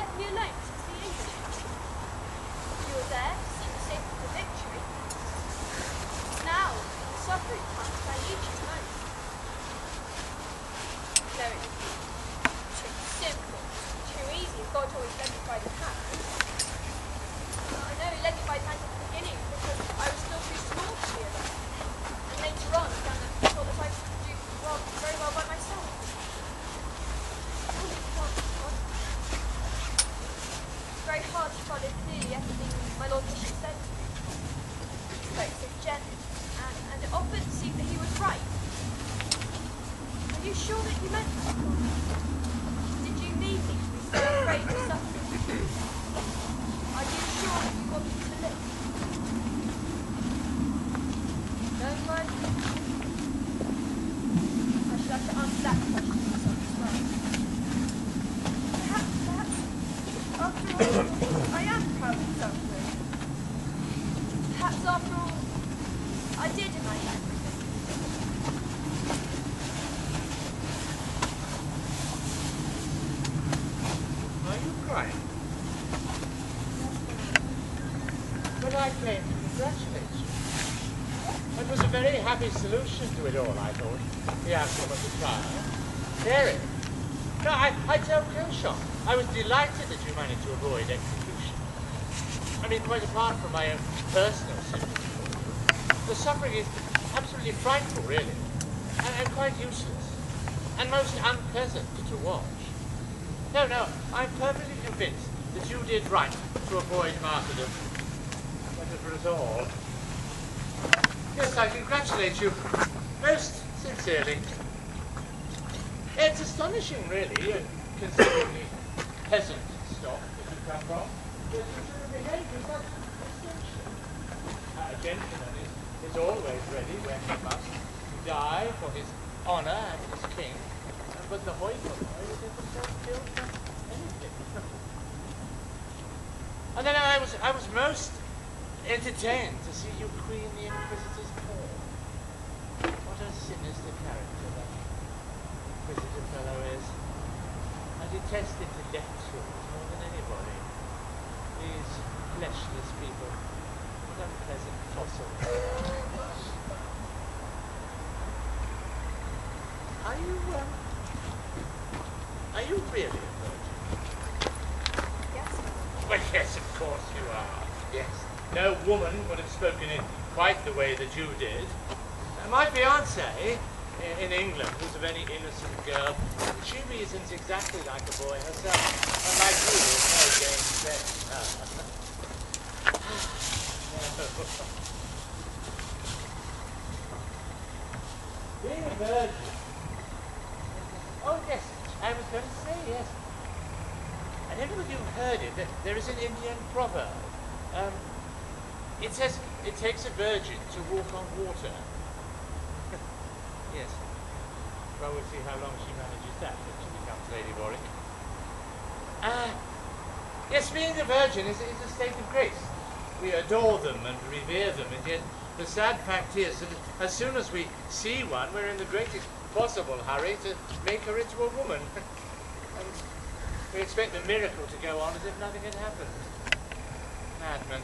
left me alone since the English came. You were there to see me safe to victory. Now, the suffering comes I need you most. No, it would be too simple, too easy if God always led me by the hand. I know he led me by the hand at the beginning because I was still too small to be alone. And later on, I found that I thought that I could do very well by myself. It's very hard to follow clearly everything my Lord Bishop said to me. He spoke so gently, and it often seemed that he was right. Are you sure that you meant that? Did you need me to be so afraid of suffering? Are you sure that you want me to live? No, Lord? I should have to answer that question myself as well. Perhaps, after all, I am proud of suffering. Perhaps, after all, I did deny everything. Are you crying? But I came to congratulate you. It was a very happy solution to it all, I thought. The outcome of the trial. Daring. No, I tell Kilshot, I was delighted that you managed to avoid execution. I mean, quite apart from my own personal sympathy. The suffering is absolutely frightful, really, and quite useless, and most unpleasant to watch. No, I'm perfectly convinced that you did right to avoid martyrdom. But it was all. Yes, I congratulate you most sincerely. It's astonishing, really, considering the peasant stock that you come from, that you should have behaved with such distinction. A gentleman is always ready when he must die for his honour and his king, but the hoi polloi is himself killed for anything. And then I was most entertained to see you queen the Inquisitor's paw. What a sinister character that Inquisitor fellow is. I detest intellectuals more than anybody. These fleshless people. What unpleasant fossils. Are you really a virgin? Yes. Well, yes, of course you are. Yes. No woman would have spoken in quite the way that you did. My fiancée in England was a very innocent girl. She reasons exactly like a boy herself. Unlike you, there's no gainsaying her. Being a virgin. Oh, yes, I was going to say, yes. I don't know if you've heard it, but there is an Indian proverb. It says, it takes a virgin to walk on water. Yes. Well, we'll see how long she manages that when she becomes Lady Warwick. Yes, being a virgin is a state of grace. We adore them and revere them, and yet the sad fact is that as soon as we see one, we're in the greatest possible hurry to make her into a woman. And we expect the miracle to go on as if nothing had happened. Madman.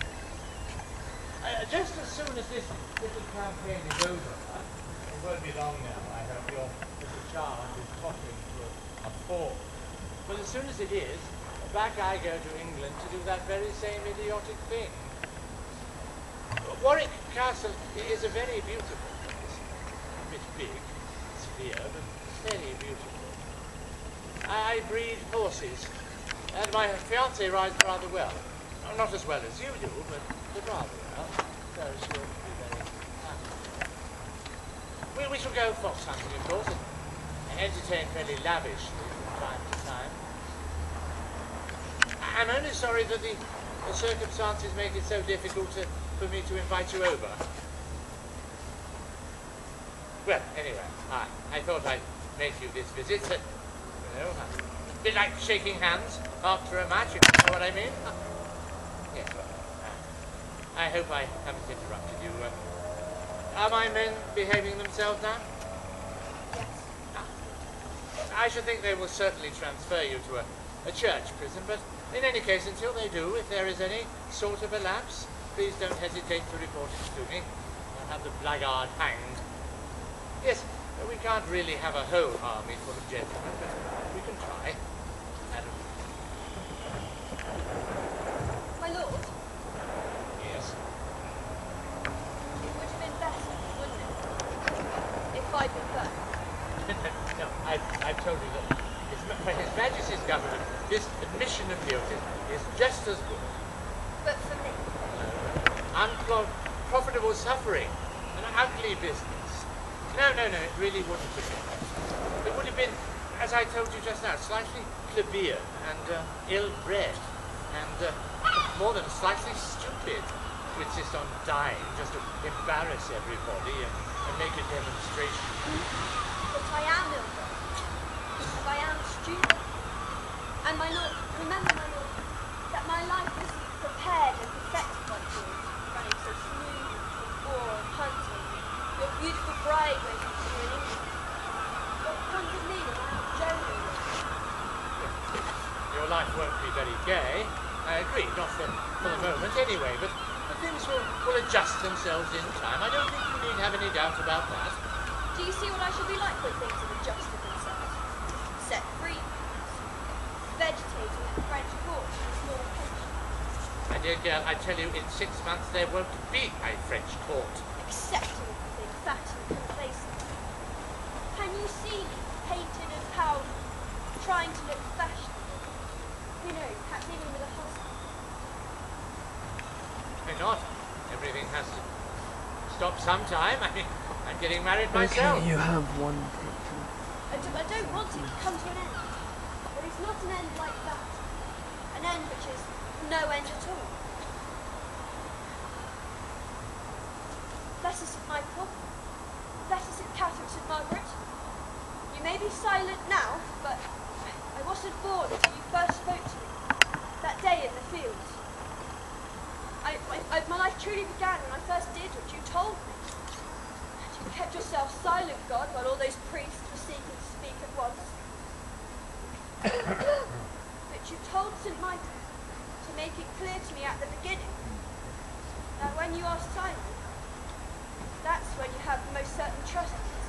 Just as soon as this little campaign is over, it won't be long now, I hope your little child is tottering to a fall. But as soon as it is, back I go to England to do that very same idiotic thing. Warwick Castle is a very beautiful place. A bit big, severe, but very beautiful. I breed horses, and my fiancée rides rather well. Not as well as you do, but rather well. So she'll be very happy. We shall go fox hunting, of course, and entertain fairly lavishly from time to time. I'm only sorry that the circumstances make it so difficult for me to invite you over. Well, anyway, I thought I'd make you this visit. You know, a bit like shaking hands after a match, if you know what I mean. Yes, well, I hope I haven't interrupted you. Are my men behaving themselves now? Yes. I should think they will certainly transfer you to a church prison, but in any case, until they do, if there is any sort of a lapse, please don't hesitate to report it to me. I'll have the blackguard hanged. Yes, we can't really have a whole army full of gentlemen, but we can try. Madam. My lord, Yes. it would have been better, wouldn't it, if I'd been burned? No, I've told you that for His Majesty's government, this admission of guilt is just as good. But for me, Unprofitable suffering, an ugly business. No, it really wouldn't have been. It would have been, as I told you just now, slightly plebeian and ill-bred, and more than slightly stupid to insist on dying just to embarrass everybody and make a demonstration. but I am ill-bred, and I am stupid. And my lord, remember, my lord, that my life isn't prepared and perfected like yours, running so smooth with war and hunting, your beautiful bride waiting for you in England. What comes of me when I'm Joan? Your life won't be very gay, I agree, not for the moment anyway, but things will adjust themselves in time. I don't think you need have any doubt about that. Do you see what I shall be like when things have adjusted themselves? Set free, vegetating at the French court in a small pension. My dear girl, I tell you, in 6 months there won't be a French court. Accepting everything fat and complacent. Can you see me painted and powdered, trying to look fashionable? Who knows, perhaps even with a husband. Why not? Everything has to stop sometime. I mean, I'm getting married myself. Okay, you have one picture. I don't want it to come to an end. But it's not an end like that. An end which is no end at all. Blessed St. Michael, blessed St. Catherine, St. Margaret. You may be silent now, but I wasn't born until you first spoke to me, that day in the fields. My life truly began when I first did what you told me. And you kept yourself silent, God, while all those priests were seeking to speak at once. But you told St. Michael to make it clear to me at the beginning that when you are silent, that's when you have the most certain trust in us.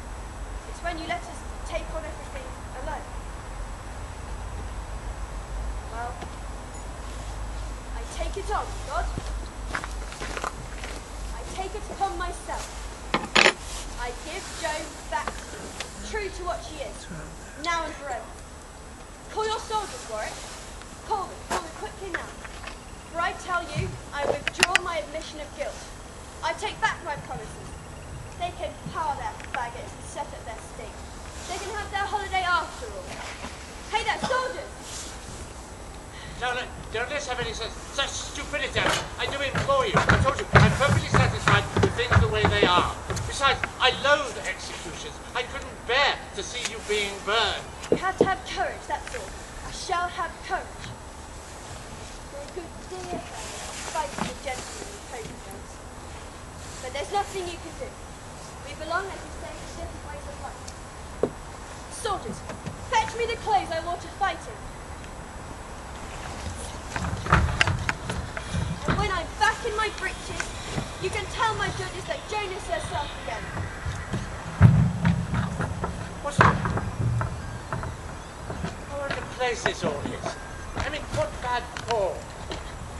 It's when you let us take on everything alone. Well, I take it on, God. I take it upon myself. I give Joan back to you, true to what she is, now and forever. Call your soldiers, Warwick. Call them quickly now. For I tell you, I withdraw my admission of guilt. I take back my promises. They can power their faggots and set up their sting. They can have their holiday after all. Hey there, soldiers! No, don't let's have any such stupidity. I do implore you. I told you, I'm perfectly satisfied with things the way they are. Besides, I loathe executions. I couldn't bear to see you being burned. You have to have courage, that's all. I shall have courage. You're a good dear fellow, fighting the gentlemen and coconuts. But there's nothing you can do. We belong, as you say, to different ways of life. Soldiers, fetch me the clothes I wore to fight in. And when I'm back in my breeches, you can tell my judges that Joan is herself again. What a place this all is. I mean, what bad form.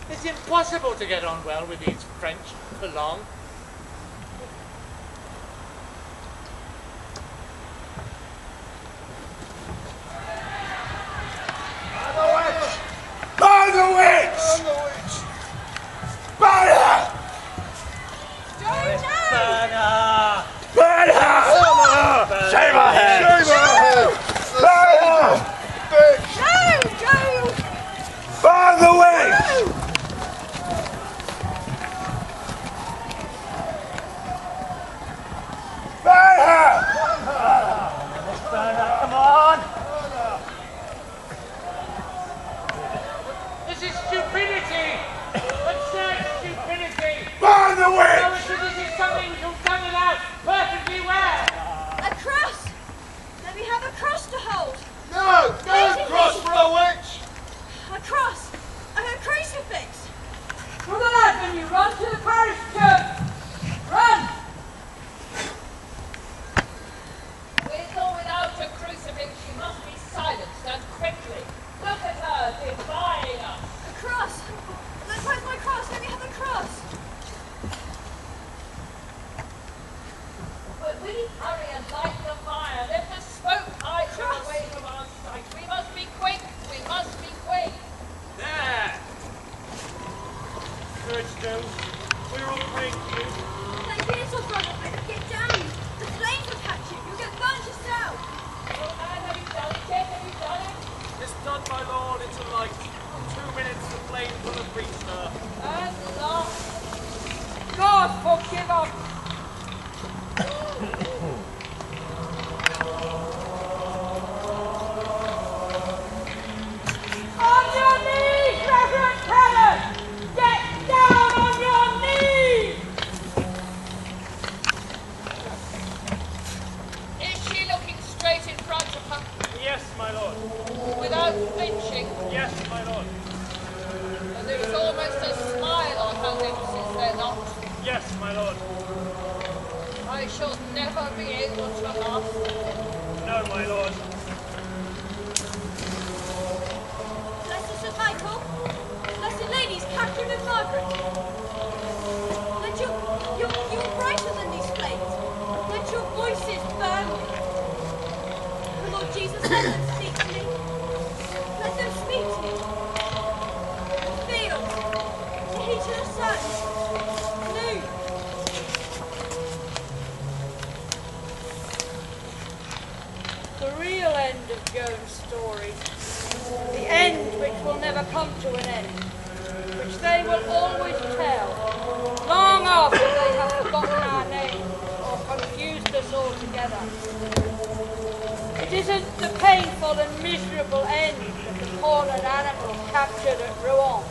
It's impossible to get on well with these French for long. Burn the witch! Burn her! Burn her! Burn her! Shave her head! Burn her! Burn the witch! Burn her! Burn her! Come on! This is stupidity! Absurd stupidity! Burn the No, witch! this is something you've done it out perfectly well! A cross! Let me have a cross to hold. No! No cross for a witch! cross! And a crucifix! To the left when you run to the parish church! Run! With or without a crucifix, she must be silenced, and quickly. Look at her, defying us. A cross! Where's my cross? Let me have a cross! But we hurry and light the fire. Let the smoke hide her away from our sight. We must be quick. We must be quick. There! Courage, Joan. We're all praying for you. Thank you, little brother, but get down! The flames will catch you! You'll get burned yourself! Oh, man, have you done it yet? Have you done it? It's done, my lord. It's a light. 2 minutes, the flame will have reached her. And lost. God forgive us! On your knees, Reverend Canon! Get down on your knees! Is she looking straight in front of her Yes, my lord. without flinching? Yes, my lord. And there is almost a smile on her lips, is there not? Yes, my lord. I shall never be able to laugh. No, my lord. Blessed St. Michael! Blessed ladies, Catherine and Margaret! Let you're brighter than these flames! Let your voices burn me! The Lord Jesus, let them speak to me! Let them speak to me! The fields, the heat of the sun, noon! The real end of Joan's story, the end which will never come to an end, which they will always tell, long after they have forgotten our name or confused us altogether. It isn't the painful and miserable end of the fallen animal captured at Rouen.